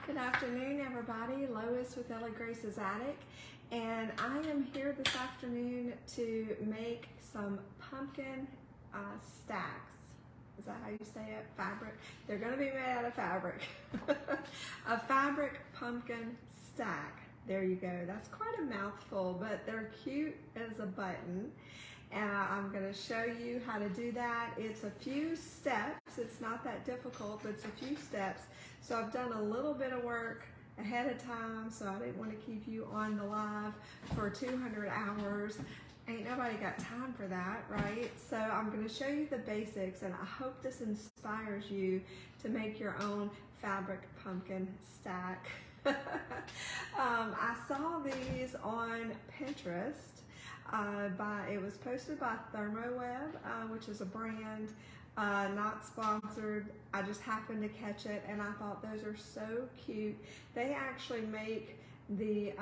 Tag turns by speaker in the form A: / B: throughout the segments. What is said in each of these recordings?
A: Good afternoon, everybody. Lois with Ella Grace's Attic, and I am here this afternoon to make some pumpkin stacks. Is that how you say it? Fabric. They're going to be made out of fabric. A fabric pumpkin stack. There you go. That's quite a mouthful, but they're cute as a button. And I'm going to show you how to do that. It's a few steps. It's not that difficult, but it's a few steps. So I've done a little bit of work ahead of time, so I didn't want to keep you on the live for 200 hours. Ain't nobody got time for that, right? So I'm going to show you the basics, and I hope this inspires you to make your own fabric pumpkin stack. I saw these on Pinterest. It was posted by ThermoWeb, which is a brand, not sponsored. I just happened to catch it, and I thought those are so cute. They actually make the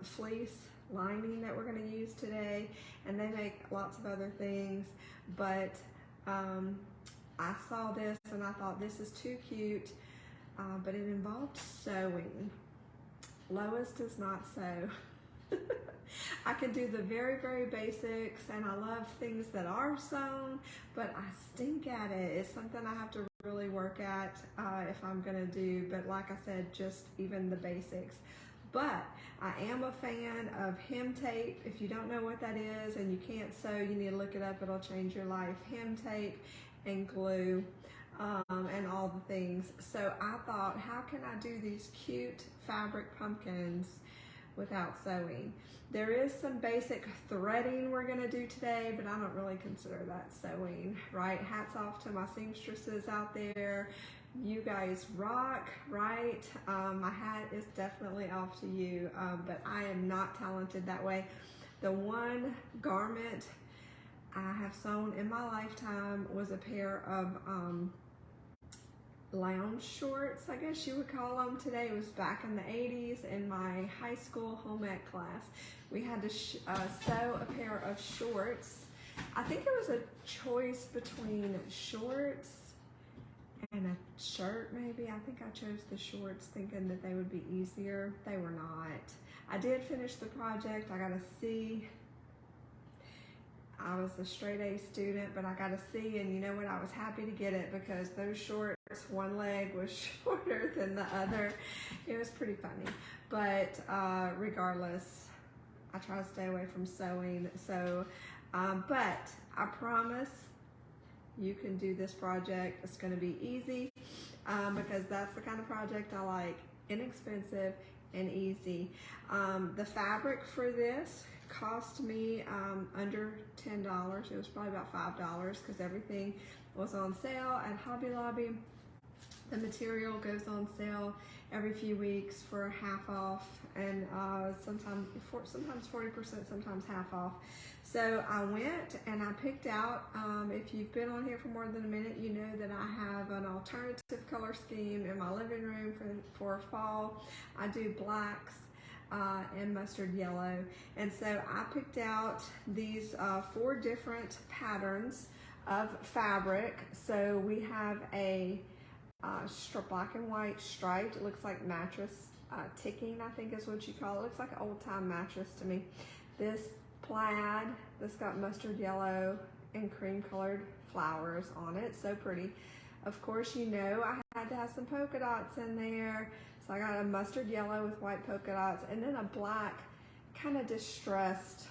A: fleece lining that we're going to use today, and they make lots of other things, but I saw this and I thought this is too cute, but it involved sewing. Lois does not sew. I can do the very, very basics, and I love things that are sewn, but I stink at it. It's something I have to really work at if I'm gonna do, but like I said, just even the basics. But I am a fan of hem tape. If you don't know what that is and you can't sew, you need to look it up. It'll change your life. Hem tape and glue and all the things. So I thought, how can I do these cute fabric pumpkins without sewing? There is some basic threading we're going to do today, but I don't really consider that sewing, right? Hats off to my seamstresses out there. You guys rock, right? My hat is definitely off to you, but I am not talented that way. The one garment I have sewn in my lifetime was a pair of lounge shorts, I guess you would call them. Today it was back in the 80s in my high school home ec class. We had to sew a pair of shorts. I think it was a choice between shorts and a shirt, maybe. I think I chose the shorts thinking that they would be easier. They were not. I did finish the project. I got a C. I was a straight A student, but I got a C, and you know what? I was happy to get it because those shorts, one leg was shorter than the other. It was pretty funny, but regardless, I try to stay away from sewing. So, but I promise you can do this project. It's going to be easy because that's the kind of project I like. Inexpensive and easy. The fabric for this cost me under $10. It was probably about $5 because everything was on sale at Hobby Lobby. The material goes on sale every few weeks for half off, and sometimes 40%, sometimes half off. So I went and I picked out, if you've been on here for more than a minute, you know that I have an alternative color scheme in my living room for fall. I do blacks and mustard yellow, and so I picked out these 4 different patterns of fabric. So we have a black and white striped, it looks like mattress ticking, I think is what you call it. It looks like an old-time mattress to me. This plaid, this got mustard yellow and cream colored flowers on it, so pretty. Of course, you know I had to have some polka dots in there, so I got a mustard yellow with white polka dots, and then a black kind of distressed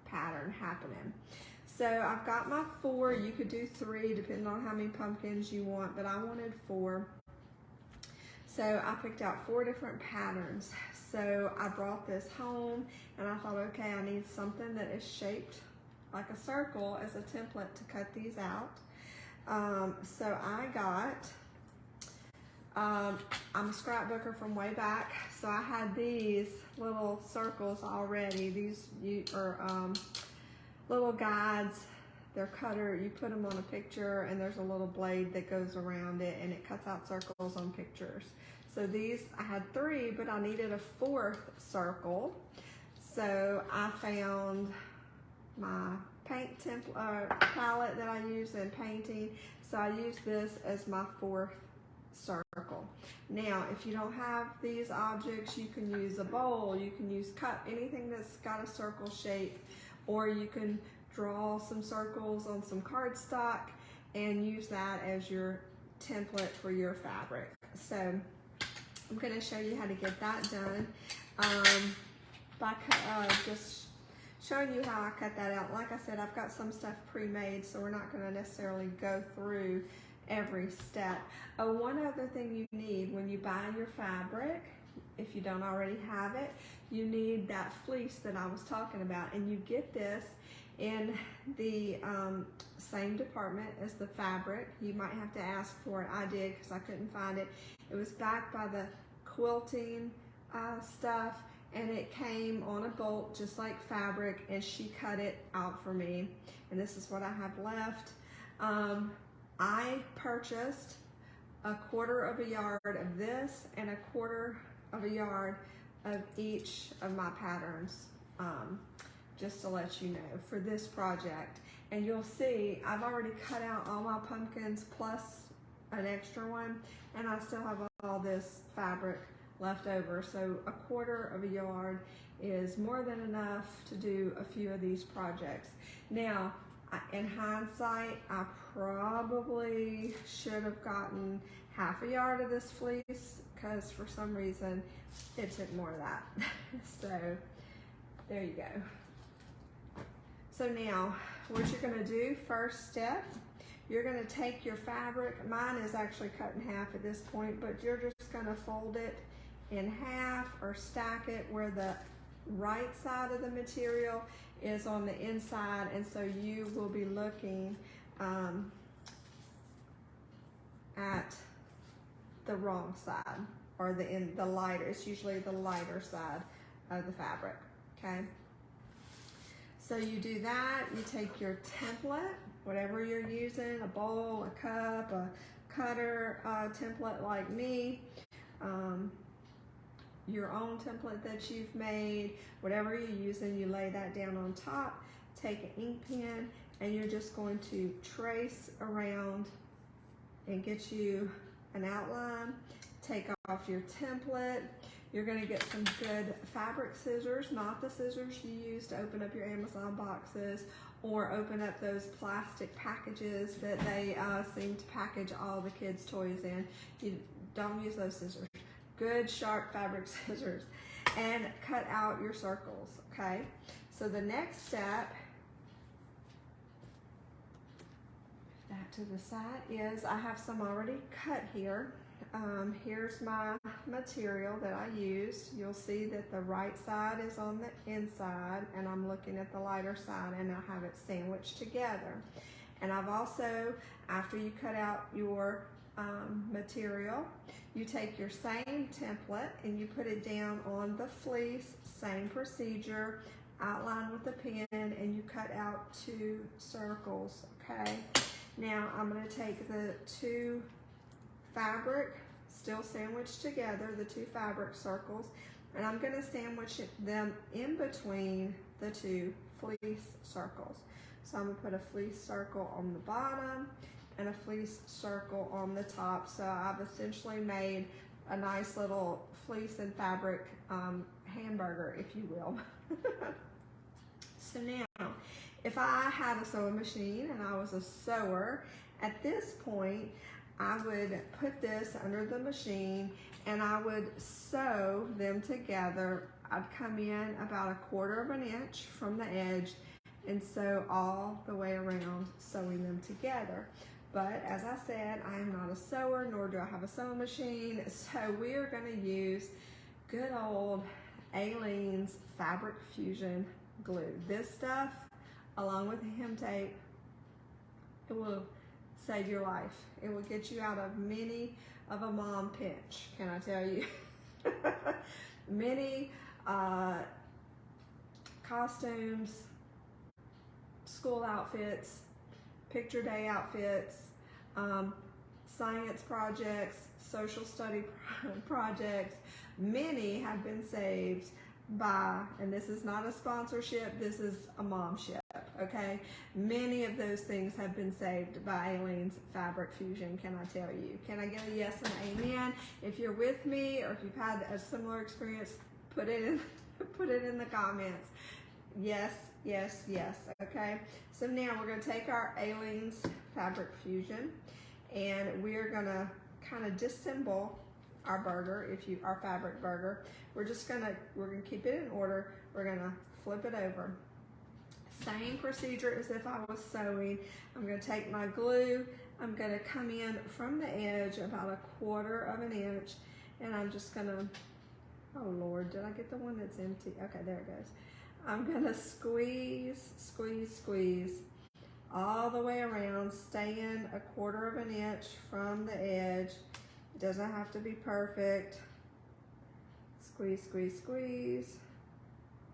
A: pattern happening. So I've got my 4. You could do 3 depending on how many pumpkins you want, but I wanted 4. So I picked out 4 different patterns. So I brought this home, and I thought, okay, I need something that is shaped like a circle as a template to cut these out. So I got, I'm a scrapbooker from way back, so I had these little circles already. These are little guides. They're cutter. You put them on a picture, and there's a little blade that goes around it, and it cuts out circles on pictures. So these, I had 3, but I needed a 4th circle. So I found my paint palette that I use in painting. So I used this as my 4th circle. Now, if you don't have these objects, you can use a bowl, you can use cup, anything that's got a circle shape, or you can draw some circles on some cardstock and use that as your template for your fabric. So I'm going to show you how to get that done by just showing you how I cut that out. Like I said, I've got some stuff pre-made, so we're not going to necessarily go through every step. One other thing you need when you buy your fabric, if you don't already have it, you need that fleece that I was talking about, and you get this in the same department as the fabric. You might have to ask for it. I did because I couldn't find it. It was backed by the quilting stuff, and it came on a bolt just like fabric, and she cut it out for me, and this is what I have left. I purchased 1/4 yard of this and 1/4 yard of each of my patterns, just to let you know, for this project. And you'll see I've already cut out all my pumpkins plus an extra one, and I still have all this fabric left over. So 1/4 yard is more than enough to do a few of these projects. Now, in hindsight, I probably should have gotten 1/2 yard of this fleece, because for some reason it took more of that. So there you go. So now what you're going to do, first step, you're going to take your fabric. Mine is actually cut in half at this point, but you're just going to fold it in half or stack it where the right side of the material is on the inside, and so you will be looking at the wrong side, or the lighter. It's usually the lighter side of the fabric. Okay. So you do that. You take your template, whatever you're using, a bowl, a cup, a cutter template like me. Your own template that you've made, whatever you're using, you lay that down on top, take an ink pen, and you're just going to trace around and get you an outline. Take off your template. You're going to get some good fabric scissors, not the scissors you use to open up your Amazon boxes or open up those plastic packages that they seem to package all the kids' toys in. You don't use those scissors. Good sharp fabric scissors, and cut out your circles. Okay, so the next step, that to the side, is I have some already cut here. Here's my material that I used. You'll see that the right side is on the inside, and I'm looking at the lighter side, and I have it sandwiched together. And I've also, after you cut out your material, you take your same template and you put it down on the fleece, same procedure, outline with a pen, and you cut out 2 circles. Okay, now I'm going to take the 2 fabric, still sandwiched together, the 2 fabric circles, and I'm going to sandwich them in between the 2 fleece circles. So I'm going to put a fleece circle on the bottom and a fleece circle on the top. So I've essentially made a nice little fleece and fabric hamburger, if you will. So now, if I had a sewing machine and I was a sewer, at this point, I would put this under the machine and I would sew them together. I'd come in about 1/4 inch from the edge and sew all the way around, sewing them together. But as I said, I am not a sewer, nor do I have a sewing machine, so we are going to use good old Aleene's Fabric Fusion glue. This stuff, along with the hem tape, it will save your life. It will get you out of many of a mom pinch, can I tell you? Many costumes, school outfits, picture day outfits, science projects, social study projects. Many have been saved by, and this is not a sponsorship, this is a momship, okay? Many of those things have been saved by Aleene's Fabric Fusion, can I tell you? Can I get a yes and amen? If you're with me or if you've had a similar experience, put it in, put it in the comments. Yes, yes, yes, okay? So now we're gonna take our Aleene's Fabric Fusion and we're gonna kind of disassemble our burger, our fabric burger. We're gonna keep it in order. We're gonna flip it over. Same procedure as if I was sewing. I'm gonna take my glue. I'm gonna come in from the edge about 1/4 of an inch, and I'm just gonna, oh Lord, did I get the one that's empty? Okay, there it goes. I'm gonna squeeze, squeeze, squeeze all the way around, staying 1/4 of an inch from the edge. It doesn't have to be perfect. Squeeze, squeeze, squeeze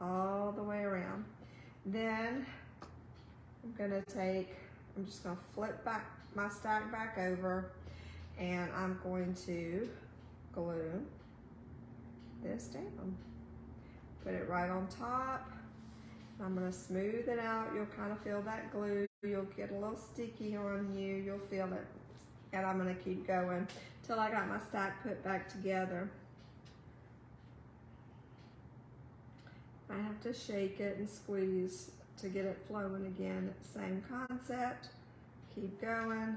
A: all the way around. Then I'm just gonna flip back my stack back over, and I'm going to glue this down. Put it right on top. I'm gonna smooth it out. You'll kind of feel that glue. You'll get a little sticky on you. You'll feel it. And I'm gonna keep going till I got my stack put back together. I have to shake it and squeeze to get it flowing again. Same concept. Keep going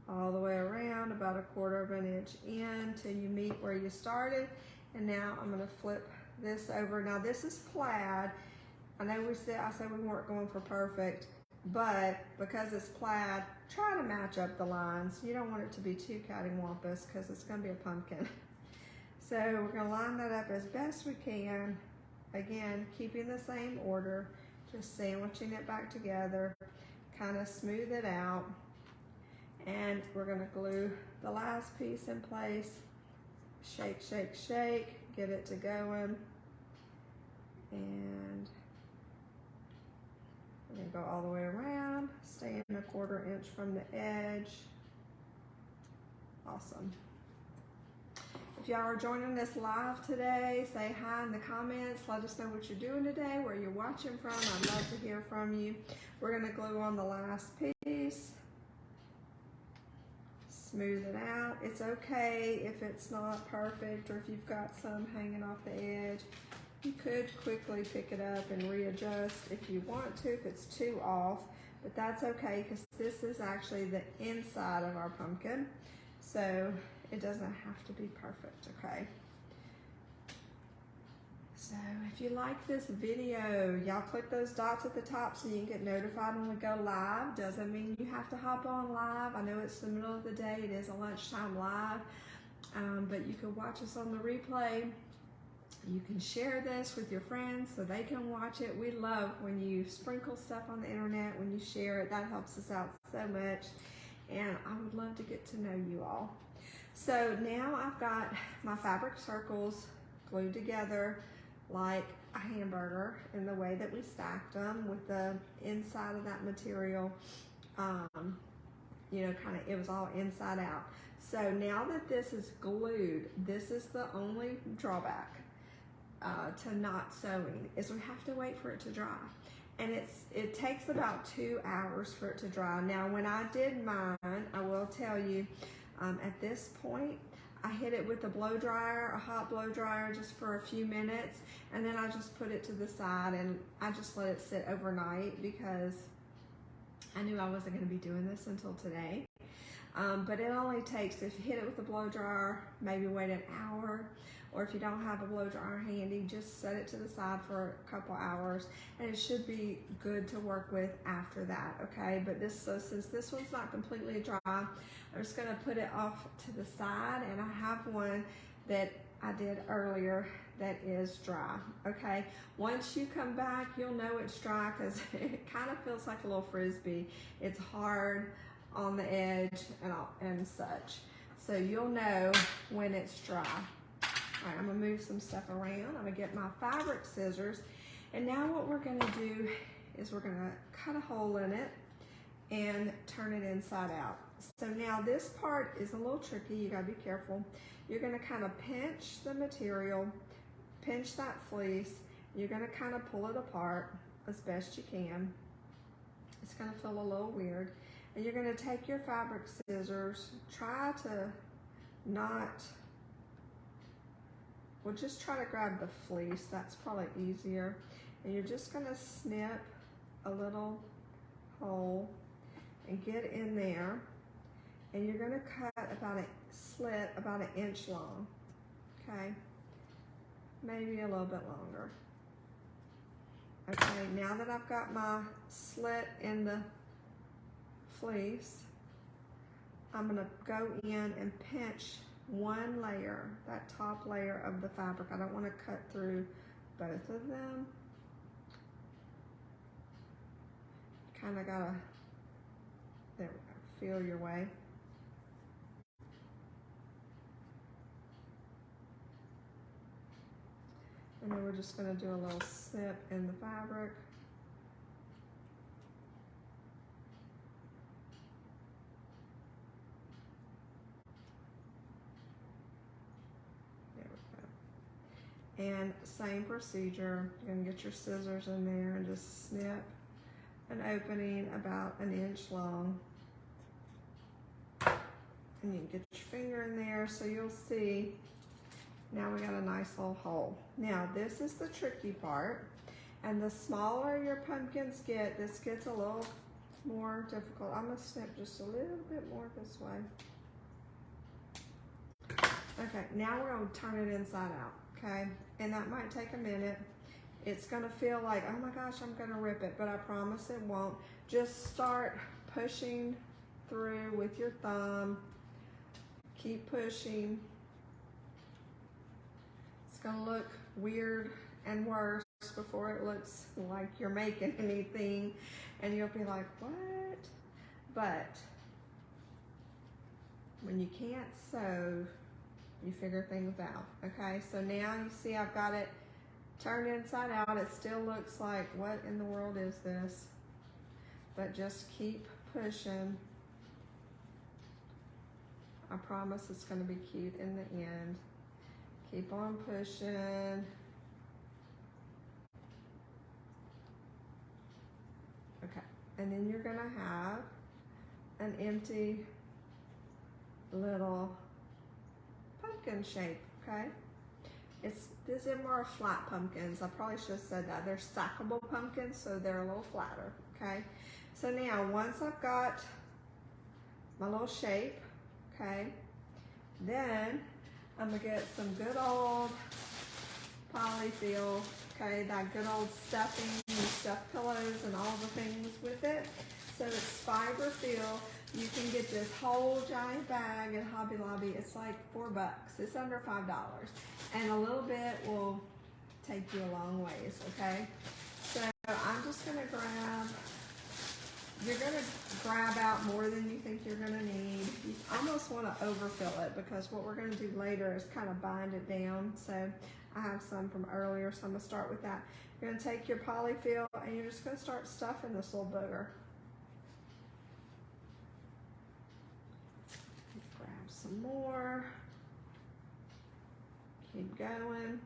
A: all the way around, about 1/4 of an inch in till you meet where you started. And now I'm gonna flip this over. Now this is plaid. I know I said we weren't going for perfect, but because it's plaid, try to match up the lines. You don't want it to be too cattywampus because it's gonna be a pumpkin. So we're gonna line that up as best we can. Again, keeping the same order, just sandwiching it back together, kind of smooth it out. And we're gonna glue the last piece in place. Shake, shake, shake, get it to going. And we're gonna go all the way around, staying 1/4 inch from the edge. Awesome. If y'all are joining us live today, say hi in the comments. Let us know what you're doing today, where you're watching from. I'd love to hear from you. We're gonna glue on the last piece. Smooth it out. It's okay if it's not perfect or if you've got some hanging off the edge. You could quickly pick it up and readjust if you want to, if it's too off, but that's okay because this is actually the inside of our pumpkin. So it doesn't have to be perfect, okay? So if you like this video, y'all click those dots at the top so you can get notified when we go live. Doesn't mean you have to hop on live. I know it's the middle of the day. It is a lunchtime live, but you can watch us on the replay. You can share this with your friends so they can watch it. We love when you sprinkle stuff on the internet, when you share it. That helps us out so much. And I would love to get to know you all. So now I've got my fabric circles glued together like a hamburger in the way that we stacked them with the inside of that material, you know, kind of, it was all inside out. So now that this is glued, this is the only drawback to not sewing is we have to wait for it to dry. And it takes about 2 hours for it to dry. Now when I did mine, I will tell you, at this point, I hit it with a blow dryer, a hot blow dryer, just for a few minutes, and then I just put it to the side and I just let it sit overnight because I knew I wasn't going to be doing this until today. But it only takes, if you hit it with a blow dryer, maybe wait an hour, or if you don't have a blow dryer handy, just set it to the side for a couple hours, and it should be good to work with after that, okay? But since this one's not completely dry, I'm just gonna put it off to the side, and I have one that I did earlier that is dry, okay? Once you come back, you'll know it's dry because it kind of feels like a little Frisbee. It's hard on the edge and such. So you'll know when it's dry. All right, I'm gonna move some stuff around. I'm gonna get my fabric scissors. And now what we're gonna do is we're gonna cut a hole in it and turn it inside out. So now this part is a little tricky, you gotta be careful. You're gonna kind of pinch the material, pinch that fleece. You're gonna kind of pull it apart as best you can. It's going to feel a little weird. And you're going to take your fabric scissors, try to not, well, just try to grab the fleece. That's probably easier. And you're just going to snip a little hole and get in there. And you're going to cut about a slit about 1 inch long, okay? Maybe a little bit longer. Okay, now that I've got my slit in the fleece, I'm gonna go in and pinch one layer, that top layer of the fabric. I don't wanna cut through both of them. Kinda gotta, there we go, feel your way. And then we're just going to do a little snip in the fabric. There we go. And same procedure. You're going to get your scissors in there and just snip an opening about 1 inch long. And you can get your finger in there so you'll see. Now we got a nice little hole. Now this is the tricky part, and the smaller your pumpkins get, this gets a little more difficult. I'm gonna snip just a little bit more this way. Okay, now we're gonna turn it inside out, okay? And that might take a minute. It's gonna feel like, oh my gosh, I'm gonna rip it, but I promise it won't. Just start pushing through with your thumb. Keep pushing. Gonna look weird and worse before it looks like you're making anything, and you'll be like, what? But when you can't sew, you figure things out. Okay, so now you see I've got it turned inside out. It still looks like, what in the world is this? But just keep pushing. I promise it's gonna be cute in the end. Keep on pushing. Okay, and then you're gonna have an empty little pumpkin shape, okay? These are more flat pumpkins. I probably should have said that. They're stackable pumpkins, so they're a little flatter, okay? So now, once I've got my little shape, okay, then I'm gonna get some good old polyfill, okay, that good old stuffing and stuffed pillows and all the things with it. So it's fiber fill. You can get this whole giant bag at Hobby Lobby. It's like $4. It's under $5. And a little bit will take you a long ways, okay? So I'm just gonna grab, you're gonna grab out more than you think you're gonna need. You almost wanna overfill it because what we're gonna do later is kind of bind it down. So I have some from earlier, so I'm gonna start with that. You're gonna take your polyfill and you're just gonna start stuffing this little booger. Grab some more. Keep going.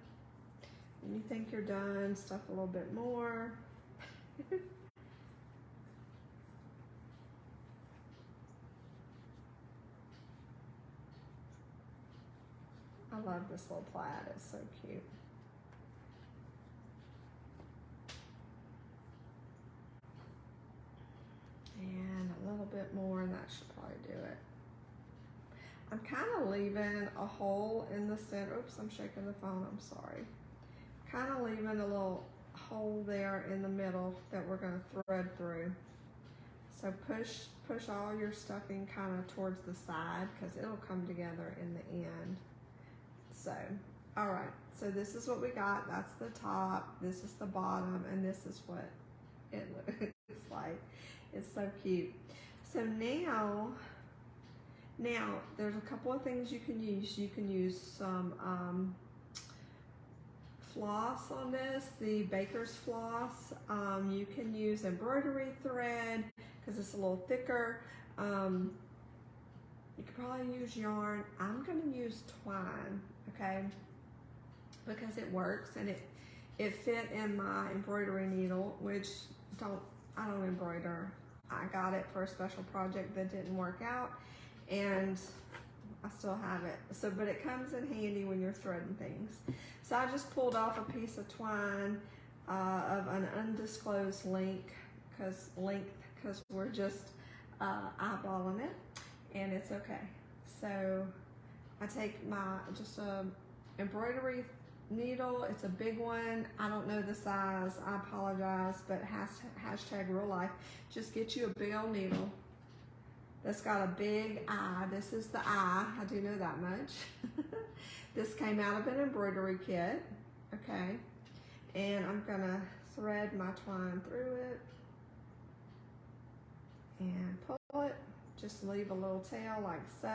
A: When you think you're done, stuff a little bit more. I love this little plaid, it's so cute. And a little bit more, and that should probably do it. I'm kind of leaving a hole in the center. Oops, I'm shaking the phone, I'm sorry. Kind of leaving a little hole there in the middle that we're gonna thread through. So push all your stuffing kind of towards the side because it'll come together in the end. So, all right, so this is what we got. That's the top, this is the bottom, and this is what it looks like. It's so cute. So now there's a couple of things you can use. You can use some floss on this, the baker's floss. You can use embroidery thread because it's a little thicker. You could probably use yarn. I'm gonna use twine, okay? Because it works and it fit in my embroidery needle, which I don't embroider. I got it for a special project that didn't work out, and I still have it. So, but it comes in handy when you're threading things. So I just pulled off a piece of twine of an undisclosed length, because we're just eyeballing it, and it's okay. So I take my just a embroidery needle. It's a big one. I don't know the size. I apologize, but hashtag real life. Just get you a big old needle that's got a big eye. This is the eye. I do know that much. This came out of an embroidery kit. Okay. And I'm gonna thread my twine through it and pull it. Just leave a little tail like so.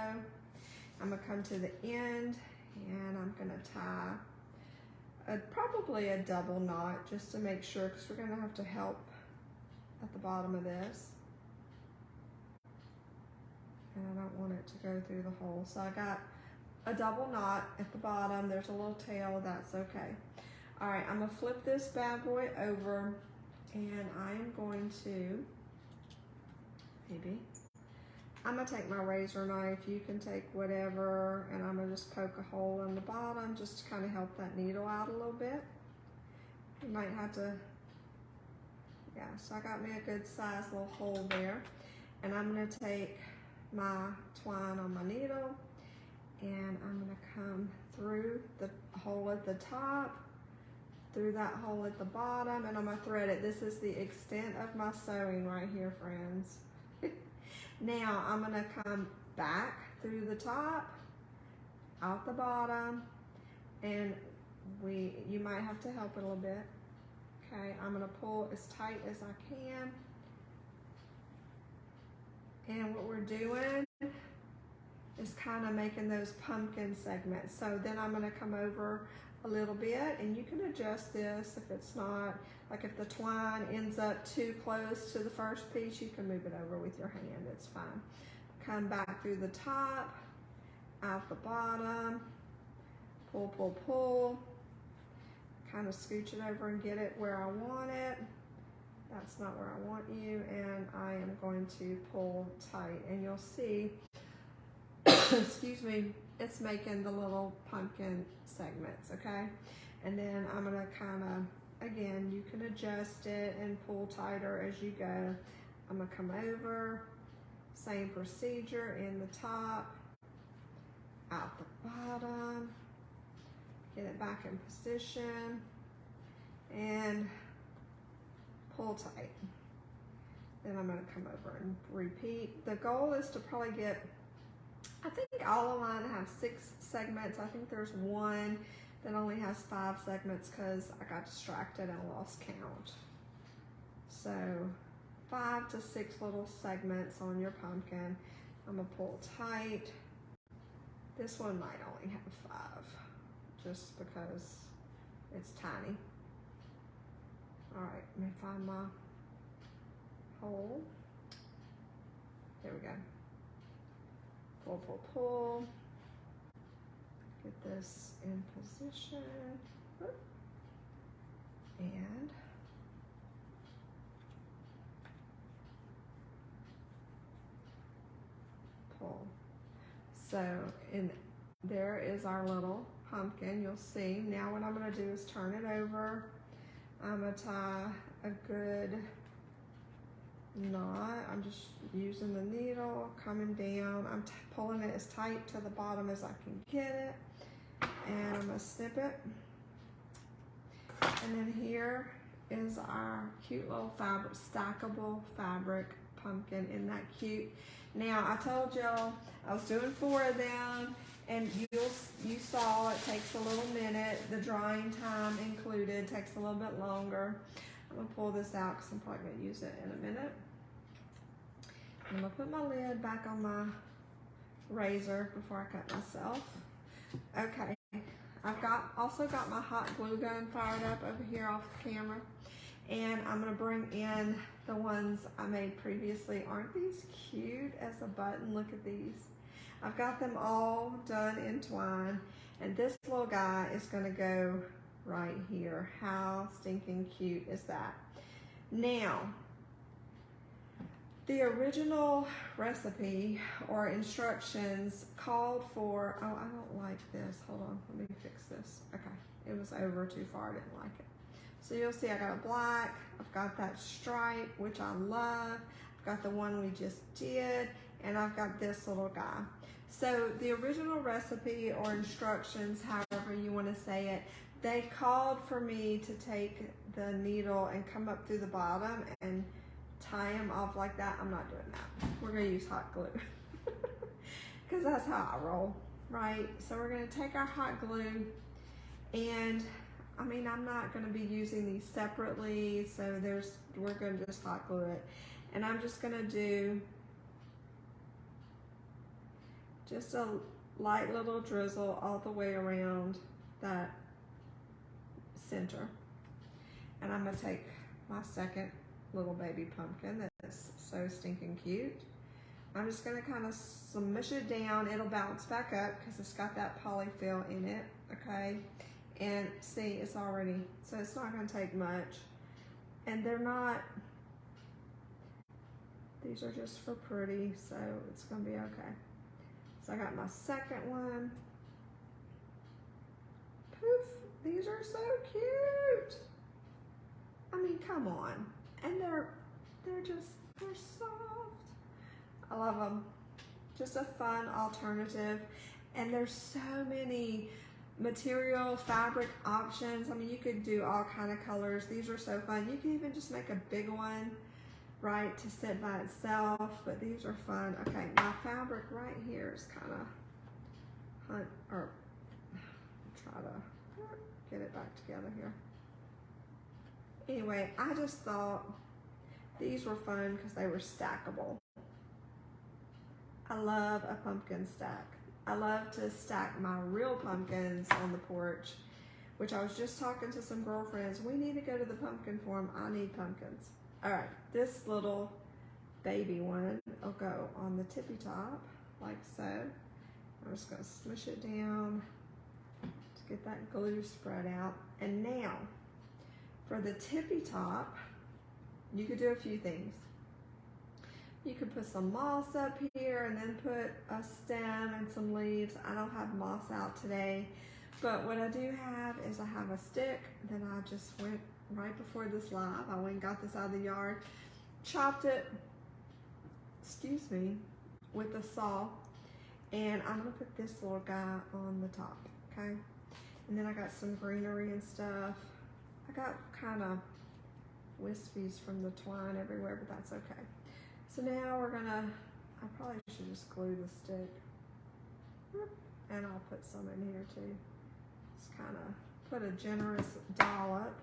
A: I'm gonna come to the end and I'm gonna tie probably a double knot just to make sure, because we're gonna have to help at the bottom of this. And I don't want it to go through the hole. So I got a double knot at the bottom. There's a little tail, that's okay. All right, I'm gonna flip this bad boy over, and I am going to, I'm gonna take my razor knife. You can take whatever, and I'm gonna just poke a hole in the bottom just to kind of help that needle out a little bit. You might have to, yeah, so I got me a good size little hole there. And I'm gonna take my twine on my needle, and I'm gonna come through the hole at the top, through that hole at the bottom, and I'm gonna thread it. This is the extent of my sewing right here, friends. Now I'm gonna come back through the top, out the bottom, and you might have to help it a little bit. Okay, I'm gonna pull as tight as I can. And what we're doing is kind of making those pumpkin segments. So then I'm gonna come over a little bit, and you can adjust this if it's not, like if the twine ends up too close to the first piece, you can move it over with your hand, it's fine. Come back through the top, out the bottom, pull, pull, pull, kind of scooch it over and get it where I want it. That's not where I want you, and I am going to pull tight, and you'll see, excuse me, it's making the little pumpkin segments, okay? And then I'm gonna kind of, again, you can adjust it and pull tighter as you go. I'm gonna come over, same procedure in the top, out the bottom, get it back in position, and pull tight. Then I'm gonna come over and repeat. The goal is to probably get, I think all of mine have 6 segments. I think there's one that only has 5 segments because I got distracted and lost count. So 5 to 6 little segments on your pumpkin. I'm gonna pull tight. This one might only have 5 just because it's tiny. All right, let me find my hole. There we go. Pull, pull, pull. Get this in position. And pull. So there is our little pumpkin. You'll see. Now what I'm going to do is turn it over. I'm going to tie a good knot. I'm just using the needle, coming down. I'm pulling it as tight to the bottom as I can get it. And I'm going to snip it. And then here is our cute little fabric, stackable fabric pumpkin. Isn't that cute? Now, I told y'all I was doing 4 of them, and you saw it takes a little minute. The drying time included takes a little bit longer. I'm gonna pull this out because I'm probably gonna use it in a minute. I'm gonna put my lid back on my razor before I cut myself. Okay, I've also got my hot glue gun fired up over here off the camera, and I'm gonna bring in the ones I made previously. Aren't these cute as a button? Look at these. I've got them all done in twine, and this little guy is gonna go right here. How stinking cute is that? Now, the original recipe or instructions called for, oh, I don't like this. Hold on, let me fix this. Okay, it was over too far, I didn't like it. So you'll see I got a black, I've got that stripe, which I love. I've got the one we just did, and I've got this little guy. So the original recipe or instructions, however you want to say it, they called for me to take the needle and come up through the bottom and tie them off like that. I'm not doing that. We're going to use hot glue because that's how I roll, right? So we're going to take our hot glue, and I mean, I'm not going to be using these separately, so we're going to just hot glue it. And I'm just going to do just a light little drizzle all the way around that center. And I'm going to take my second little baby pumpkin that's so stinking cute. I'm just going to kind of smush it down. It'll bounce back up because it's got that polyfill in it, okay? And see, it's already, so it's not going to take much. And they're not, these are just for pretty, so it's going to be okay. So I got my second one. Poof, these are so cute. I mean, come on. And they're soft. I love them. Just a fun alternative. And there's so many material, fabric options. I mean, you could do all kind of colors. These are so fun. You can even just make a big one, right, to sit by itself, but these are fun. Okay, my fabric right here is kind of try to get it back together here. Anyway, I just thought these were fun because they were stackable. I love a pumpkin stack. I love to stack my real pumpkins on the porch, which I was just talking to some girlfriends. We need to go to the pumpkin farm. I need pumpkins. All right, this little baby one will go on the tippy top, like so. I'm just gonna smush it down to get that glue spread out. And now, for the tippy top, you could do a few things. You could put some moss up here and then put a stem and some leaves. I don't have moss out today, but what I do have is I have a stick. Then I just went right before this live. I went and got this out of the yard, chopped it, excuse me, with a saw, and I'm gonna put this little guy on the top, okay? And then I got some greenery and stuff. I got kind of wispies from the twine everywhere, but that's okay. So now we're gonna, I probably should just glue the stick. And I'll put some in here too. Just kind of put a generous dollop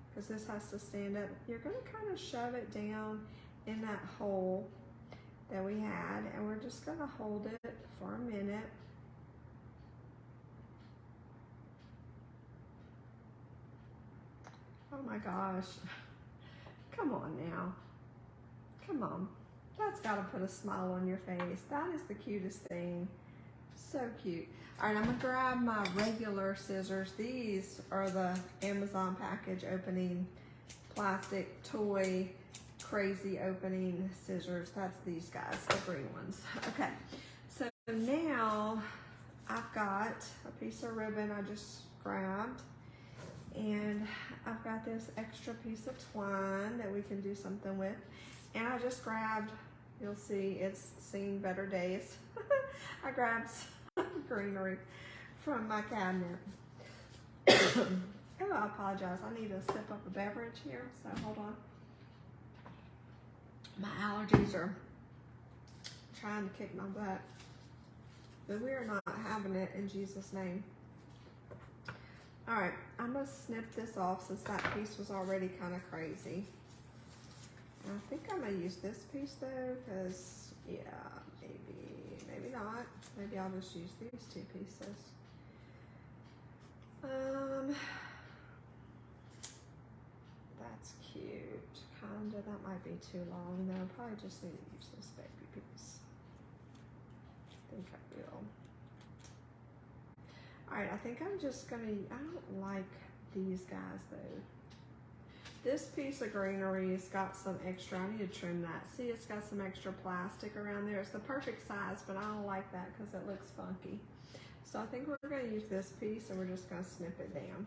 A: because this has to stand up. You're gonna kind of shove it down in that hole that we had, and we're just gonna hold it for a minute. Oh my gosh. Come on now. Come on. That's gotta put a smile on your face. That is the cutest thing. So cute. All right, I'm gonna grab my regular scissors. These are the Amazon package opening plastic toy crazy opening scissors. That's these guys, the green ones. Okay, so now I've got a piece of ribbon I just grabbed, and I've got this extra piece of twine that we can do something with. And I just grabbed, you'll see it's seen better days. I grabbed some greenery from my cabinet. Oh, I apologize. I need to sip up a beverage here, so hold on. My allergies are trying to kick my butt, but we are not having it in Jesus' name. All right, I'm gonna snip this off since that piece was already kind of crazy. I think I'm gonna use this piece though, because yeah, maybe not. Maybe I'll just use these two pieces. That's cute. Kinda, that might be too long though. Probably just need to use this baby piece. I think I will. All right, I think I'm just gonna, I don't like these guys though. This piece of greenery has got some extra, I need to trim that. See, it's got some extra plastic around there. It's the perfect size, but I don't like that because it looks funky. So I think we're gonna use this piece and we're just gonna snip it down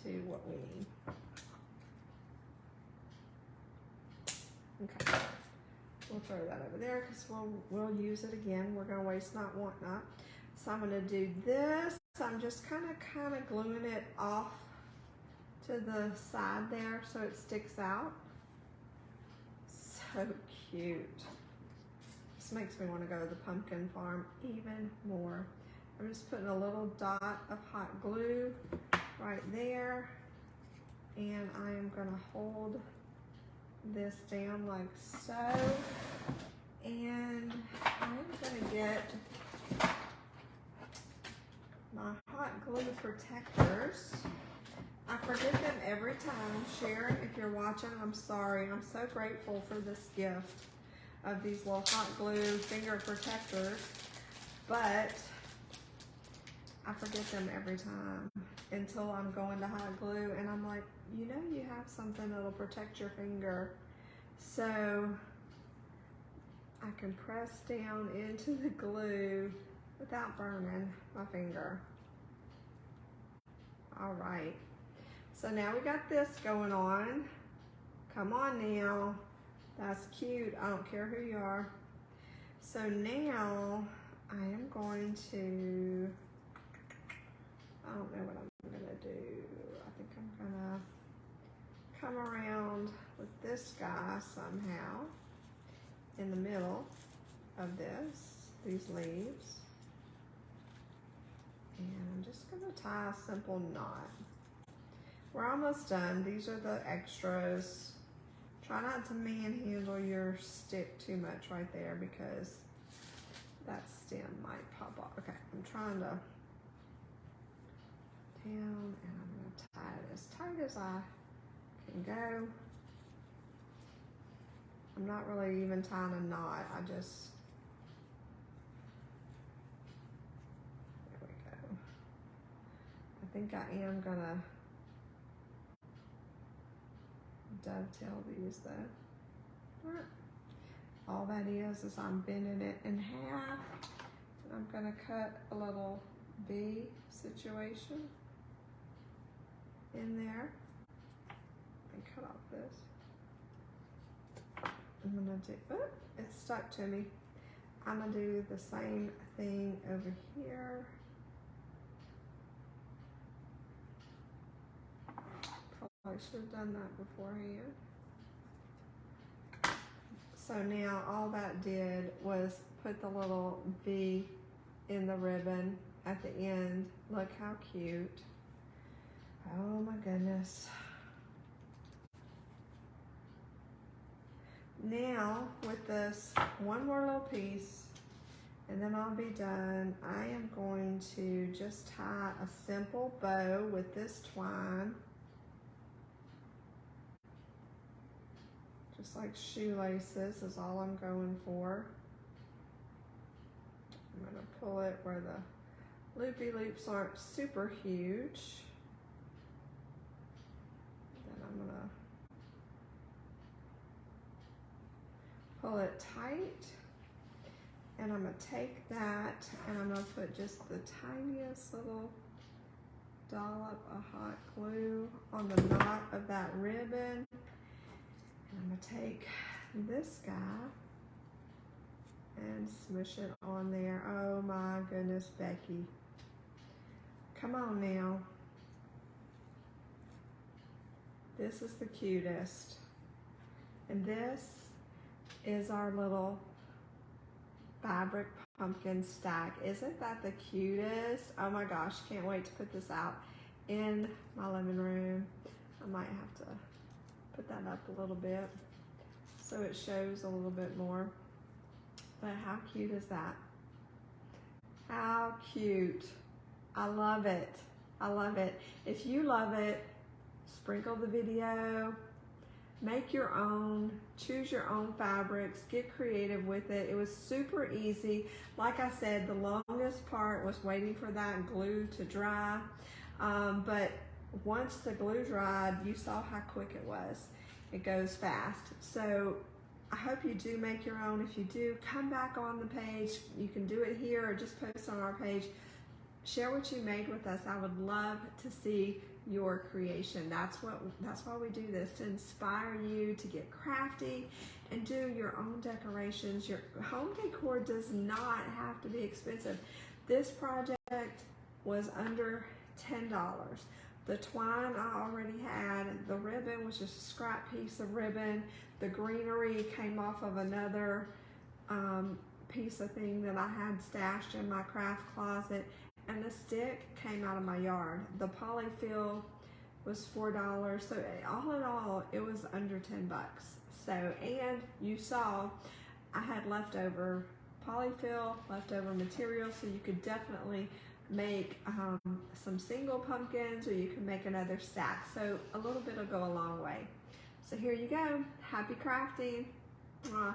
A: to what we need. Okay, we'll throw that over there because we'll use it again. We're gonna waste not, want not. So I'm gonna do this. I'm just kind of gluing it off to the side there so it sticks out. So cute. This makes me want to go to the pumpkin farm even more. I'm just putting a little dot of hot glue right there, and I am going to hold this down like so, and I'm going to get my hot glue protectors. I forget them every time. Sharon, if you're watching, I'm sorry. I'm so grateful for this gift of these little hot glue finger protectors, but I forget them every time until I'm going to hot glue, and I'm like, you know, you have something that'll protect your finger. So I can press down into the glue without burning my finger. All right. So now we got this going on. Come on now. That's cute. I don't care who you are. So now I am going to, I don't know what I'm gonna do. I think I'm gonna come around with this guy somehow in the middle of these leaves. And I'm just gonna tie a simple knot. We're almost done. These are the extras. Try not to manhandle your stick too much right there because that stem might pop off. Okay, I'm trying to down, and I'm gonna tie it as tight as I can go. I'm not really even tying a knot. I just, there we go. I think I am gonna dovetail these though. All that is I'm bending it in half, and I'm gonna cut a little V situation in there and cut off this. I'm gonna do, oh, it's stuck to me. I'm gonna do the same thing over here. I should have done that beforehand. So now all that did was put the little V in the ribbon at the end. Look how cute. Oh my goodness. Now with this one more little piece, and then I'll be done. I am going to just tie a simple bow with this twine. Just like shoelaces is all I'm going for. I'm gonna pull it where the loopy loops aren't super huge. Then I'm gonna pull it tight, and I'm gonna take that and I'm gonna put just the tiniest little dollop of hot glue on the knot of that ribbon. I'm gonna take this guy and smush it on there. Oh my goodness, Becky. Come on now. This is the cutest. And this is our little fabric pumpkin stack. Isn't that the cutest? Oh my gosh, can't wait to put this out in my living room. I might have to put that up a little bit so it shows a little bit more. But how cute is that? How cute. I love it. I love it. If you love it, sprinkle the video, make your own, choose your own fabrics, get creative with it. It was super easy. Like I said, the longest part was waiting for that glue to dry. But once the glue dried, you saw how quick it was. It goes fast. So I hope you do make your own. If you do, come back on the page. You can do it here or just post on our page. Share what you made with us. I would love to see your creation. That's why we do this, to inspire you to get crafty and do your own decorations. Your home decor does not have to be expensive. This project was under $10. The twine I already had. The ribbon was just a scrap piece of ribbon. The greenery came off of another piece of thing that I had stashed in my craft closet. And the stick came out of my yard. The polyfill was $4. So all in all, it was under 10 bucks. So, and you saw I had leftover polyfill, leftover material, so you could definitely make some single pumpkins, or you can make another stack. So a little bit will go a long way. So here you go. Happy crafting. Mwah.